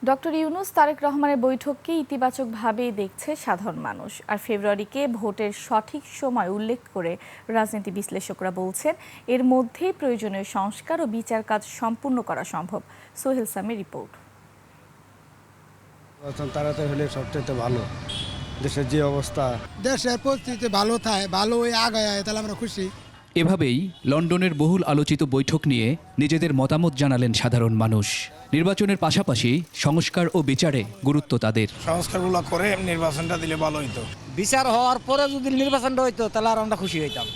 Doctor Yunus Tarique রহমানের বৈঠককে ইতিবাচকভাবেই দেখছে সাধারণ মানুষ। আর ফেব্রুয়ারিকে ভোটের সঠিক সময় উল্লেখ করে রাজনীতি বিশ্লেষকরা বলছেন এর মধ্যেই প্রয়োজনীয় সংস্কার ও বিচার কাজ সম্পূর্ণ করা সম্ভব। সোহেল সামির রিপোর্ট। তাড়াতাড়ি হলে সবচেয়ে ভালো। দেশের যে অবস্থা, দেশের পরিস্থিতি ভালো থাকে, ভালো হয়ে আগায় তাহলে আমরা খুশি। এভাবেই লন্ডনের বহুল আলোচিত বৈঠক নিয়ে নিজেদের মতামত জানালেন সাধারণ মানুষ। নির্বাচনের পাশাপাশি সংস্কার ও বিচারে গুরুত্ব তাদের। সংস্কারগুলো করে নির্বাচনটা দিলে ভালো হইতো। বিচার হওয়ার পরে যদি নির্বাচনটা হইতো তাহলে আর আমরা খুশি হইতাম।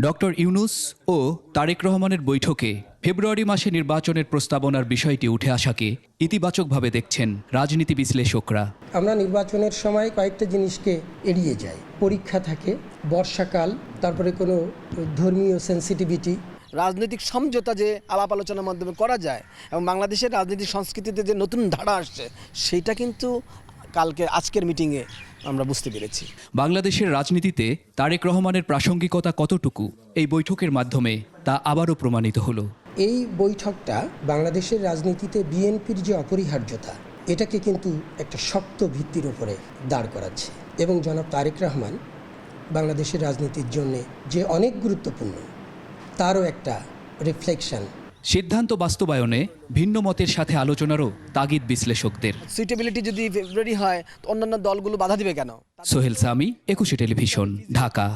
ডক্টর ইউনূস ও তারেক রহমানের বৈঠকে ফেব্রুয়ারি মাসে নির্বাচনের প্রস্তাবনার বিষয়টি উঠে আসাকে ইতিবাচকভাবে দেখছেন রাজনীতি বিশ্লেষকরা। আমরা নির্বাচনের সময় কয়েকটা জিনিসকে এড়িয়ে যাই। পরীক্ষা থাকে, বর্ষাকাল, তারপরে কোনো ধর্মীয় সেন্সিটিভিটি। রাজনৈতিক সমঝোতা যে আলাপ আলোচনার মাধ্যমে করা যায় এবং বাংলাদেশের রাজনৈতিক সংস্কৃতিতে যে নতুন ধারা আসছে সেইটা কিন্তু আজকের মিটিংয়ে আমরা বুঝতে পেরেছি। বাংলাদেশের রাজনীতিতে তারেক রহমানের প্রাসঙ্গিকতা কতটুকু এই বৈঠকের মাধ্যমে তা আবারও প্রমাণিত হলো। এই বৈঠকটা বাংলাদেশের রাজনীতিতে বিএনপির যে অপরিহার্যতা, এটাকে কিন্তু একটা শক্ত ভিত্তির উপরে দাঁড় করাচ্ছে এবং জনাব তারেক রহমান বাংলাদেশের রাজনীতির জন্যে যে অনেক গুরুত্বপূর্ণ তারও একটা রিফ্লেকশন। সিদ্ধান্ত বাস্তবায়নে ভিন্ন মতের সাথে আলোচনারও তাগিদ বিশ্লেষকদের। সুইটেবিলিটি যদি ফেব্রুয়ারি হয় অন্যান্য দলগুলো বাধা দিবে কেন? সোহেল সামি, একুশে টেলিভিশন, ঢাকা।